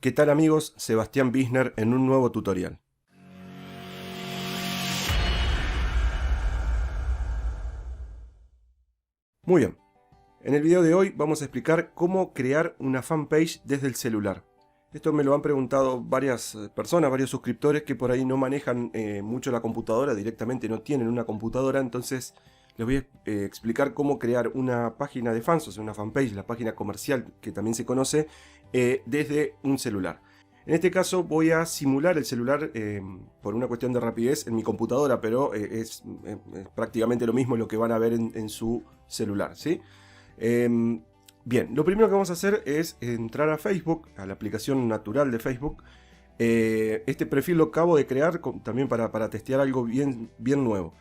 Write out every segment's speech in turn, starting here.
¿Qué tal amigos? Sebastián Bichner en un nuevo tutorial. Muy bien, en el video de hoy vamos a explicar cómo crear una fanpage desde el celular. Esto me lo han preguntado varias personas, varios suscriptores que por ahí no manejan mucho la computadora, directamente no tienen una computadora, entonces les voy a explicar cómo crear una página de fans, o sea una fanpage, la página comercial que también se conoce, desde un celular. En este caso voy a simular el celular por una cuestión de rapidez en mi computadora, pero es prácticamente lo mismo lo que van a ver en su celular, ¿sí? Bien, lo primero que vamos a hacer es entrar a Facebook, a la aplicación natural de Facebook. Este perfil lo acabo de crear también para testear algo bien nuevo.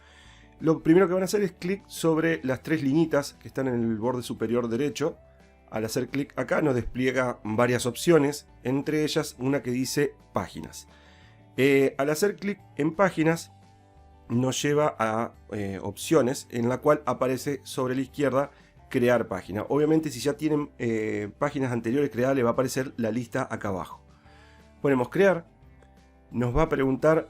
Lo primero que van a hacer es clic sobre las tres liñitas que están en el borde superior derecho. Al hacer clic acá nos despliega varias opciones, entre ellas una que dice páginas. Al hacer clic en páginas nos lleva a opciones en la cual aparece sobre la izquierda crear página. Obviamente si ya tienen páginas anteriores creadas le va a aparecer la lista acá abajo. Ponemos crear, nos va a preguntar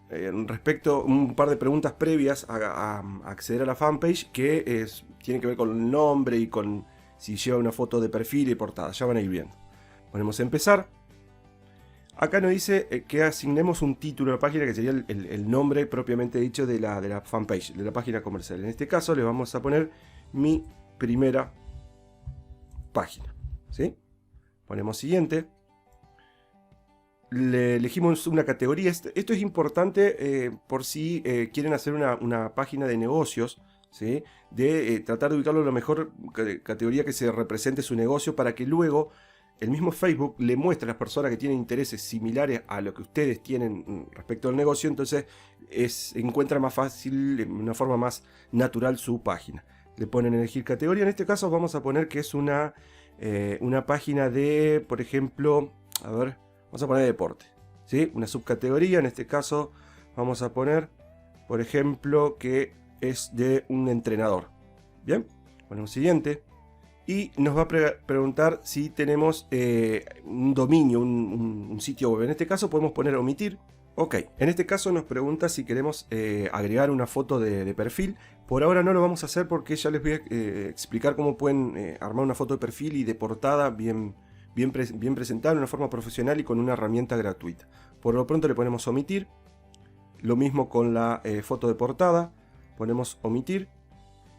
respecto a un par de preguntas previas a acceder a la fanpage que tiene que ver con el nombre y con si lleva una foto de perfil y portada, ya van a ir viendo. Ponemos empezar. Acá nos dice que asignemos un título a la página que sería el nombre propiamente dicho de la fanpage, de la página comercial. En este caso le vamos a poner mi primera página, ¿sí? Ponemos siguiente. Le elegimos una categoría. Esto es importante por si quieren hacer una página de negocios, ¿sí? De tratar de ubicarlo en la mejor categoría que se represente su negocio para que luego el mismo Facebook le muestre a las personas que tienen intereses similares a lo que ustedes tienen respecto al negocio. Entonces encuentra más fácil, una forma más natural su página. Le ponen elegir categoría. En este caso vamos a poner que es una página de, por ejemplo, a ver, vamos a poner deporte, ¿sí? Una subcategoría. En este caso vamos a poner, por ejemplo, que es de un entrenador. Bien, ponemos siguiente. Y nos va a preguntar si tenemos un dominio, un sitio web. En este caso podemos poner omitir. Ok, en este caso nos pregunta si queremos agregar una foto de perfil. Por ahora no lo vamos a hacer porque ya les voy a explicar cómo pueden armar una foto de perfil y de portada bien presentada, de una forma profesional y con una herramienta gratuita. Por lo pronto le ponemos omitir. Lo mismo con la foto de portada. Ponemos omitir.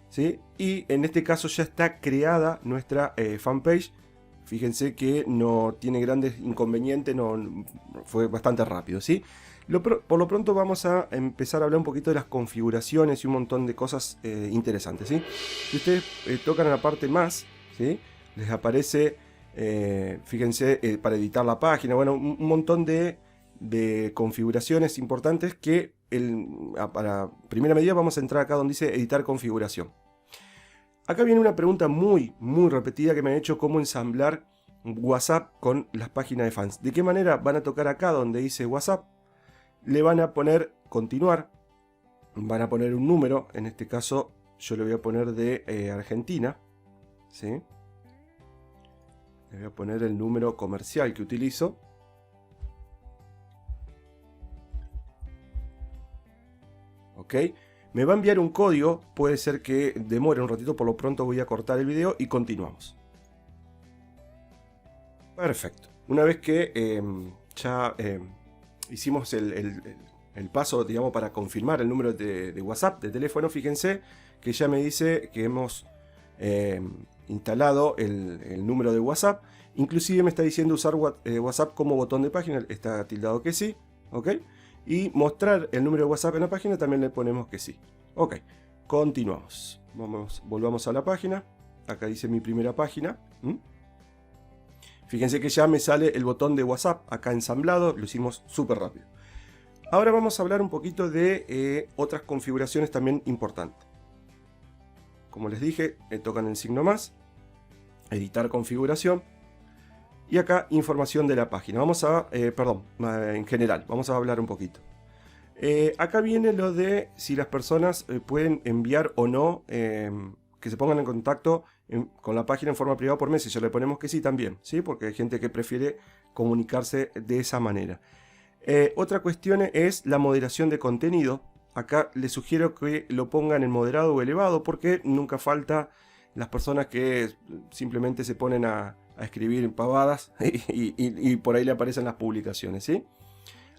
¿Sí? Y en este caso ya está creada nuestra fanpage. Fíjense que no tiene grandes inconvenientes, fue bastante rápido, ¿sí? Por lo pronto vamos a empezar a hablar un poquito de las configuraciones y un montón de cosas interesantes, ¿sí? Si ustedes tocan en la parte más, ¿sí? Les aparece, fíjense, para editar la página, bueno, un montón de configuraciones importantes que para primera medida vamos a entrar acá donde dice editar configuración. Acá viene una pregunta muy repetida que me han hecho: cómo ensamblar WhatsApp con las páginas de fans. ¿De qué manera? Van a tocar acá donde dice WhatsApp, le van a poner continuar, van a poner un número, en este caso yo le voy a poner de Argentina, ¿sí? Le voy a poner el número comercial que utilizo. Ok, me va a enviar un código, puede ser que demore un ratito, por lo pronto voy a cortar el video y continuamos. Perfecto, una vez que ya hicimos el paso, digamos, para confirmar el número de WhatsApp, de teléfono, fíjense que ya me dice que hemos instalado el número de WhatsApp. Inclusive me está diciendo usar WhatsApp como botón de página, está tildado que sí, ok. Y mostrar el número de WhatsApp en la página también le ponemos que sí. Ok, continuamos. Volvamos a la página. Acá dice mi primera página. Fíjense que ya me sale el botón de WhatsApp acá ensamblado. Lo hicimos súper rápido. Ahora vamos a hablar un poquito de otras configuraciones también importantes. Como les dije, tocan el signo más. Editar configuración. Y acá información de la página. Vamos a, en general, vamos a hablar un poquito. Acá viene lo de si las personas pueden enviar o no, que se pongan en contacto con la página en forma privada por Messenger. Le ponemos que sí también, ¿sí? Porque hay gente que prefiere comunicarse de esa manera. Otra cuestión es la moderación de contenido. Acá les sugiero que lo pongan en moderado o elevado, porque nunca falta las personas que simplemente se ponen a escribir pavadas y por ahí le aparecen las publicaciones, ¿sí?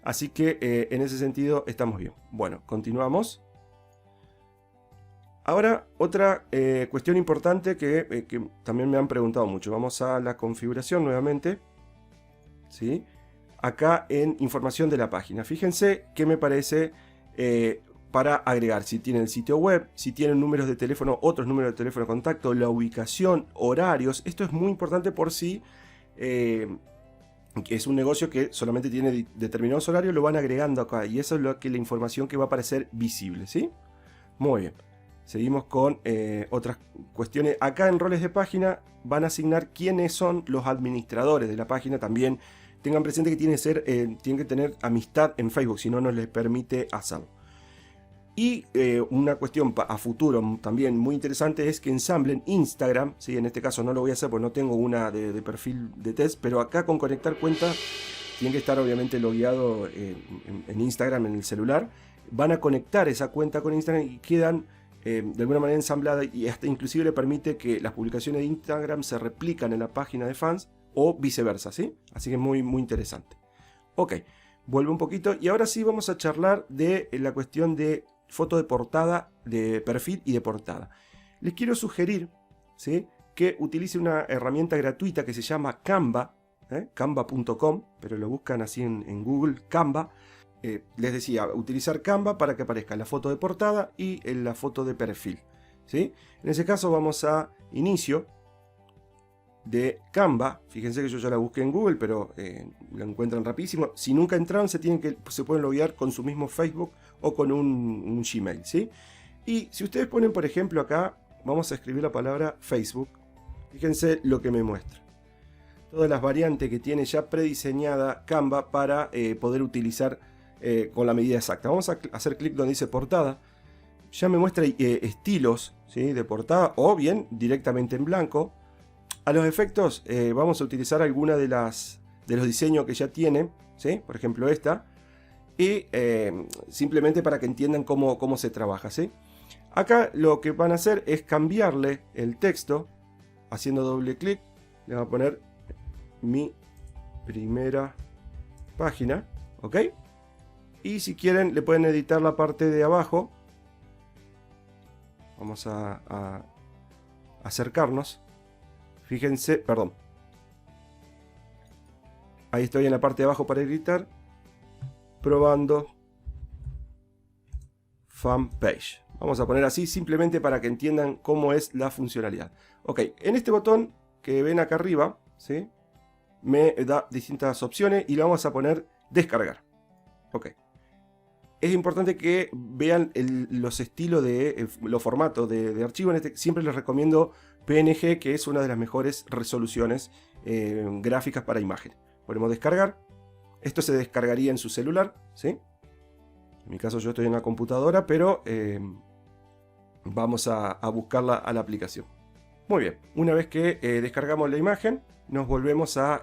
Así que en ese sentido estamos bien. Bueno, continuamos. Ahora, otra cuestión importante que también me han preguntado mucho. Vamos a la configuración nuevamente, ¿sí? Acá en información de la página. Fíjense qué me parece para agregar. Si tienen el sitio web, si tienen números de teléfono, otros números de teléfono de contacto, la ubicación, horarios. Esto es muy importante por si es un negocio que solamente tiene determinados horarios, lo van agregando acá. Y eso es la información que va a aparecer visible, ¿sí? Muy bien. Seguimos con otras cuestiones. Acá en roles de página van a asignar quiénes son los administradores de la página. También tengan presente que tienen que tener amistad en Facebook, si no, no les permite hacerlo. Y una cuestión a futuro también muy interesante es que ensamblen Instagram. ¿Sí? En este caso no lo voy a hacer porque no tengo una de perfil de test, pero acá con conectar cuenta tienen que estar obviamente logueado en Instagram en el celular. Van a conectar esa cuenta con Instagram y quedan de alguna manera ensamblada, y hasta inclusive le permite que las publicaciones de Instagram se replican en la página de fans o viceversa, ¿sí? Así que es muy, muy interesante. Ok, vuelvo un poquito y ahora sí vamos a charlar de la cuestión de foto de portada, de perfil y de portada. Les quiero sugerir, ¿sí?, que utilice una herramienta gratuita que se llama Canva, canva.com, pero lo buscan así en Google, Canva. Les decía, utilizar Canva para que aparezca la foto de portada y la foto de perfil, ¿sí? En ese caso vamos a inicio de Canva. Fíjense que yo ya la busqué en Google, pero la encuentran rapidísimo. Si nunca entraron, se pueden loguear con su mismo Facebook o con un Gmail, ¿sí? Y si ustedes ponen, por ejemplo, acá, vamos a escribir la palabra Facebook. Fíjense lo que me muestra. Todas las variantes que tiene ya prediseñada Canva para poder utilizar con la medida exacta. Vamos a hacer clic donde dice portada. Ya me muestra estilos, ¿sí?, de portada, o bien directamente en blanco. A los efectos vamos a utilizar alguna de los diseños que ya tiene, ¿sí? Por ejemplo esta. Y simplemente para que entiendan cómo se trabaja, ¿sí? Acá lo que van a hacer es cambiarle el texto. Haciendo doble clic le voy a poner mi primera página, ¿ok? Y si quieren le pueden editar la parte de abajo. Vamos a acercarnos. Fíjense, perdón. Ahí estoy en la parte de abajo para editar. Probando fanpage. Vamos a poner así simplemente para que entiendan cómo es la funcionalidad. Ok, en este botón que ven acá arriba, ¿sí?, me da distintas opciones y le vamos a poner descargar. Ok. Es importante que vean los estilos los formatos de archivo. Siempre les recomiendo PNG, que es una de las mejores resoluciones gráficas para imagen. Ponemos descargar. Esto se descargaría en su celular, ¿sí? En mi caso yo estoy en la computadora, pero vamos a buscarla a la aplicación. Muy bien, una vez que descargamos la imagen, nos volvemos a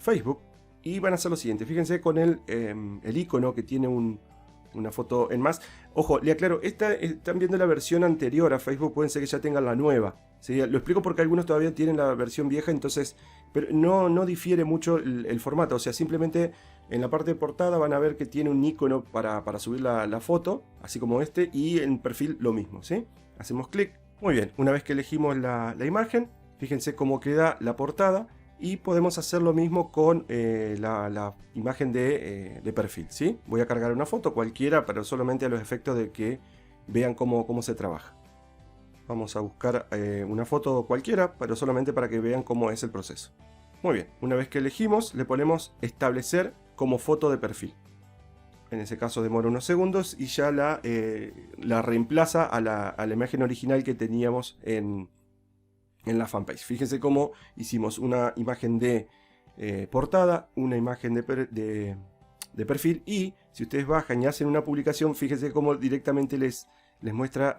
Facebook. Y van a hacer lo siguiente, fíjense con el icono que tiene una foto en más. Ojo, le aclaro, están viendo la versión anterior a Facebook, pueden ser que ya tengan la nueva, ¿sí? Lo explico porque algunos todavía tienen la versión vieja, entonces, pero no difiere mucho el formato. O sea, simplemente en la parte de portada van a ver que tiene un icono para subir la foto, así como este, y en perfil lo mismo, ¿sí? Hacemos clic. Muy bien, una vez que elegimos la imagen, fíjense cómo queda la portada. Y podemos hacer lo mismo con la imagen de perfil, ¿sí? Voy a cargar una foto cualquiera, pero solamente a los efectos de que vean cómo se trabaja. Vamos a buscar una foto cualquiera, pero solamente para que vean cómo es el proceso. Muy bien, una vez que elegimos, le ponemos establecer como foto de perfil. En ese caso demora unos segundos y ya la reemplaza a la imagen original que teníamos en la fanpage. Fíjense cómo hicimos una imagen de portada, una imagen de perfil, y si ustedes bajan y hacen una publicación, fíjense cómo directamente les les muestra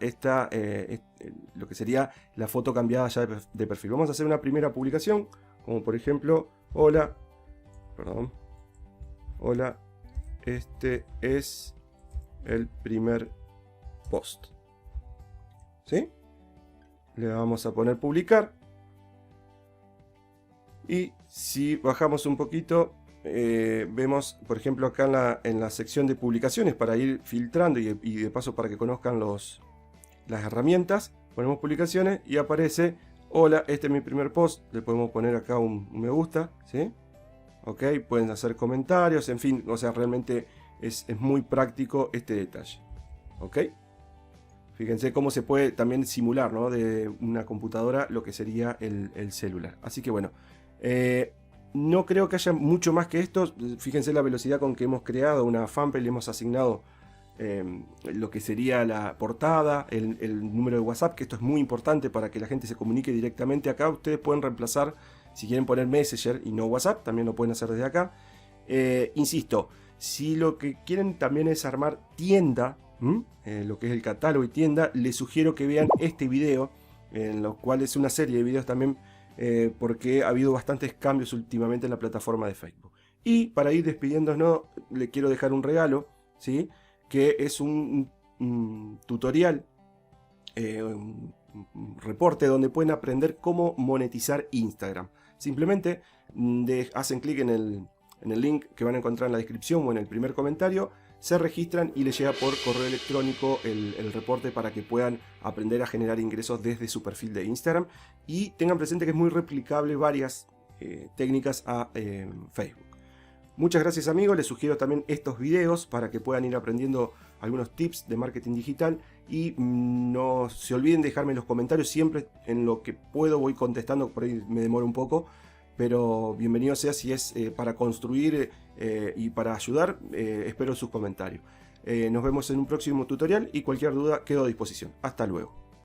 lo que sería la foto cambiada ya de perfil. Vamos a hacer una primera publicación, como por ejemplo, hola, este es el primer post, ¿sí? Le vamos a poner publicar, y si bajamos un poquito, vemos por ejemplo acá en la sección de publicaciones, para ir filtrando y de paso para que conozcan las herramientas, ponemos publicaciones y aparece hola, este es mi primer post. Le podemos poner acá un me gusta, ¿sí? Ok, pueden hacer comentarios, en fin, o sea, realmente es muy práctico este detalle. Ok, fíjense cómo se puede también simular, ¿no?, de una computadora lo que sería el celular. Así que bueno, no creo que haya mucho más que esto. Fíjense la velocidad con que hemos creado una fanpage, le hemos asignado lo que sería la portada, el número de WhatsApp, que esto es muy importante para que la gente se comunique directamente. Acá ustedes pueden reemplazar, si quieren poner Messenger y no WhatsApp, también lo pueden hacer desde acá. Insisto, si lo que quieren también es armar tienda, lo que es el catálogo y tienda, les sugiero que vean este video, en lo cual es una serie de videos también, porque ha habido bastantes cambios últimamente en la plataforma de Facebook. Y para ir despidiéndonos, le quiero dejar un regalo, ¿sí?, que es un tutorial, un reporte donde pueden aprender cómo monetizar Instagram. Simplemente hacen clic en el link que van a encontrar en la descripción o en el primer comentario, se registran y les llega por correo electrónico el reporte para que puedan aprender a generar ingresos desde su perfil de Instagram. Y tengan presente que es muy replicable varias técnicas a Facebook. Muchas gracias amigos, les sugiero también estos videos para que puedan ir aprendiendo algunos tips de marketing digital. Y no se olviden de dejarme en los comentarios, siempre en lo que puedo voy contestando, por ahí me demoro un poco. Pero bienvenido sea si es para construir y para ayudar, espero sus comentarios. Nos vemos en un próximo tutorial y cualquier duda quedo a disposición. Hasta luego.